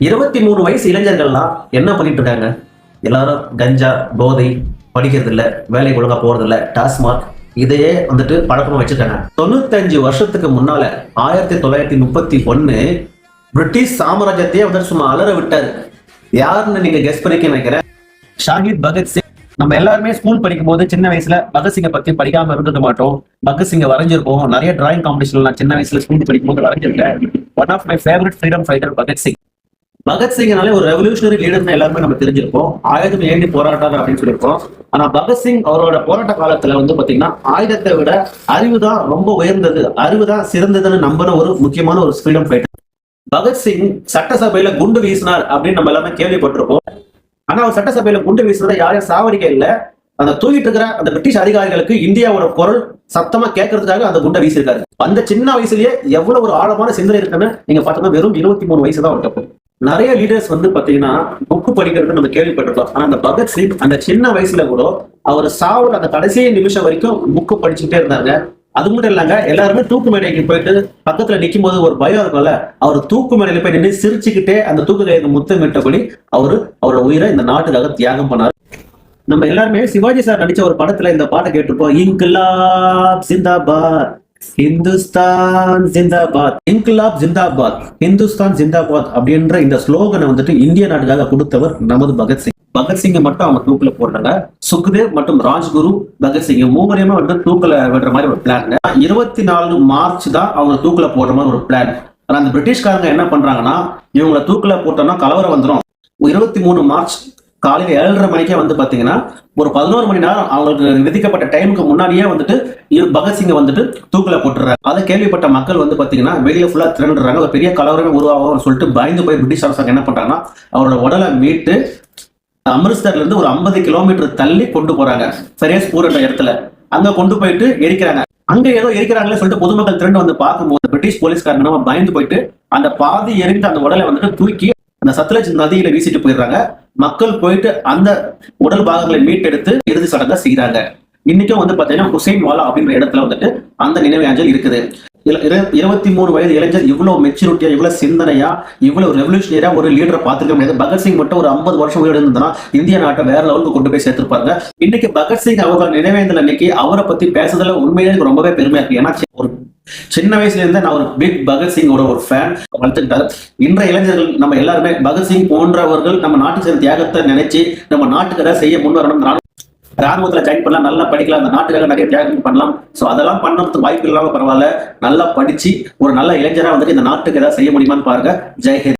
23 வயசு இளைஞர்கள்லாம் என்ன பண்ணிட்டு இருக்காங்க? எல்லாரும் கஞ்சா, போதை, படிக்கிறது இல்ல, வேலைக்கு ஒழுங்கா போறது இல்ல, டாஸ்மாக் இதையே வந்துட்டு பழக்கமா வச்சிருக்காங்க. 95 வருஷத்துக்கு முன்னால 1931 பிரிட்டிஷ் சாம்ராஜ்யத்தையே வந்து சும்மா அலற விட்டாரு. யாருன்னு நீங்க கெஸ் பண்ணிக்க நினைக்கிறேன்? ஷாஹித் பகத்சிங். நம்ம எல்லாருமே ஸ்கூல் படிக்கும் போது சின்ன வயசுல பகத்சிங்கை பத்தி படிக்காம இருந்துக்க மாட்டோம். பகத்சிங்கை வரைஞ்சிருப்போம். நிறைய டிராயிங் காம்படிஷன் நான் சின்ன வயசுல ஸ்கூல் படிக்கும் போது வரைஞ்சிருக்கேன். One of my favourite freedom fighter Bhagat Singh. பகத்சிங்னாலே ஒரு ரெவல்யூஷனரி லீடர் எல்லாருமே நம்ம தெரிஞ்சிருப்போம். ஆயுதம் ஏந்தி போராட்டாளர் அப்படின்னு சொல்லியிருப்போம். ஆனா பகத்சிங் அவரோட போராட்ட காலத்துல வந்து பாத்தீங்கன்னா ஆயுதத்தை விட அறிவு தான் ரொம்ப உயர்ந்தது, அறிவு தான் சிறந்ததுன்னு நம்பின ஒரு முக்கியமான ஒரு ஃப்ரீடம் ஃபைட்டர். பகத்சிங் சட்டசபையில குண்டு வீசினார் அப்படின்னு நம்ம எல்லாமே கேள்விப்பட்டிருப்போம். ஆனா அவர் சட்டசபையில குண்டு வீசுறத யாரையும் சாவடிக்க இல்ல. அந்த தூக்கிட்டு இருக்கிற அந்த பிரிட்டிஷ் அதிகாரிகளுக்கு இந்தியாவோட குரல் சத்தமா கேட்கறதுக்காக அந்த குண்டை வீசிருக்காரு. அந்த சின்ன வயசுலயே எவ்வளவு ஒரு ஆழமான சிந்தனை இருக்குன்னு நீங்க பார்த்தோம்னா வெறும் 23 வயசு தான் அவருக்கு. நிறைய லீடர்ஸ் வந்து பாத்தீங்கன்னா புக்கு படிக்கிறது நம்ம கேள்விப்பட்டிருக்கோம். ஆனா அந்த பகத்சிங் அந்த சின்ன வயசுல கூட அவர் சாவுல அந்த கடைசி நிமிஷம் வரைக்கும் புக்கு படிச்சுட்டே இருந்தாங்க. அது மட்டும் இல்லங்க, எல்லாருமே தூக்கு மேடைக்கு போயிட்டு பக்கத்துல நிக்கும் போது ஒரு பயம் இருக்கும்ல, அவர் தூக்கு மேடையில போய் நின்று சிரிச்சுக்கிட்டே அந்த தூக்கு கைக்கு முத்தமிட்டபடி அவரோட உயிரை இந்த நாட்டுக்காக தியாகம் பண்ணார். நம்ம எல்லாருமே சிவாஜி சார் நடிச்ச ஒரு படத்துல இந்த பாட்டை கேட்டிருப்போம். இன்கிலாப் ஜிந்தாபாத், ஹிந்துஸ்தான் ஜிந்தாபாத், இன்கிலாப் ஜிந்தாபாத், ஹிந்துஸ்தான் ஜிந்தாபாத் அப்படின்ற இந்த ஸ்லோகனை வந்துட்டு இந்திய நாட்டுக்காக கொடுத்தவர் நமது பகத்சிங். பகத்சிங்கை மட்டும் அவங்க தூக்கில போடுறாங்க. சுக்தேவ் மற்றும் ராஜ்குரு பகத்சிங் மூவரையுமே வந்து தூக்கில விடுற மாதிரி ஒரு பிளான். 24 மார்ச் தான் அவங்க தூக்கில போடுற மாதிரி ஒரு பிளான். ஆனா அந்த பிரிட்டிஷ்காரங்க என்ன பண்றாங்கன்னா, இவங்களை தூக்கில போட்டோம்னா கலவரம் வந்துடும். 23 மார்ச் காலையில 7:30 மணிக்கே வந்து பாத்தீங்கன்னா ஒரு 11 மணி நேரம் அவங்களுக்கு விதிக்கப்பட்ட டைமுக்கு முன்னாடியே வந்துட்டு பகத்சிங்கை வந்துட்டு தூக்கில போட்டுறாங்க. அதை கேள்விப்பட்ட மக்கள் வந்து பாத்தீங்கன்னா வெளியே ஃபுல்லா திரண்டுறாங்க. ஒரு பெரிய கலவரமே உருவாகும் சொல்லிட்டு பயந்து போய் பிரிட்டிஷ் அரசாங்கம் என்ன பண்றாங்கன்னா அவரோட உடலை மீட்டு அமிர்தசர்ல இருந்து ஒரு 50 கிலோமீட்டர் தள்ளி கொண்டு போறாங்க. ஃபெரோஸ்பூர் என்ற இடத்துல அங்க கொண்டு போயிட்டு எரிக்கிறாங்க. அங்க ஏதோ எரிக்கிறாங்களே சொல்லிட்டு பொதுமக்கள் திரண்டு வந்து பார்க்கும்போது பிரிட்டிஷ் போலீஸ்காரங்க பயந்து போயிட்டு அந்த பாதி எரிந்த அந்த உடலை வந்துட்டு தூக்கி அந்த சத்லஜ் நதியில வீசிட்டு போயிடுறாங்க. மக்கள் போயிட்டு அந்த உடல் பாகங்களை மீட்டெடுத்து இறுதி சடங்கா செய்யறாங்க. இன்னைக்கும் வந்து பாத்தீங்கன்னா ஹுசைன் வாலா அப்படின்ற இடத்துல வந்துட்டு அந்த நினைவு அஞ்சல் இருக்குது. 23 வயது இளைஞர் இவ்வளவு மெச்சூரிட்டியா, இவ்வளவு சிந்தனையா, இவ்வளவு ரெவல்யூஷனரியா ஒரு லீடரை பார்த்துக்க முடியாது. பகத்சிங் மட்டும் ஒரு 50 வருஷம் உயிரோடு இருந்ததுன்னா இந்திய நாட்டை வேற லெவலுக்கு கொண்டு போய் சேர்த்திருப்பாங்க. இன்னைக்கு பகத்சிங் அவங்க நினைவேந்தல் அன்னைக்கு அவரை பத்தி பேசுறதுல உண்மையிலே எனக்கு ரொம்பவே பெருமையா இருக்கு. ஏன்னா ஒரு சின்ன வயசுல இருந்து நான் ஒரு பிக் பகத்சிங்கோட ஒரு ஃபேன் வளர்த்துக்கிட்டாரு. இன்றைய இளைஞர்கள் நம்ம எல்லாருமே பகத்சிங் போன்றவர்கள் நம்ம நாட்டுக்கு செய்த தியாகத்தை நினைச்சு நம்ம நாட்டுக்கு ஏதாவது செய்ய முன் வரணும். ராணுவத்துல ஜாயின் பண்ணலாம், நல்லா படிக்கலாம், அந்த நாட்டுக்காக நிறைய தியாகம் பண்ணலாம். ஸோ அதெல்லாம் பண்ணறதுக்கு வாய்ப்பு இல்லாம பரவாயில்ல, நல்லா படிச்சு ஒரு நல்ல இளைஞரா வந்துட்டு இந்த நாட்டுக்கு ஏதாவது செய்ய முடியுமான்னு பாருங்க. ஜெய் ஹிந்த்.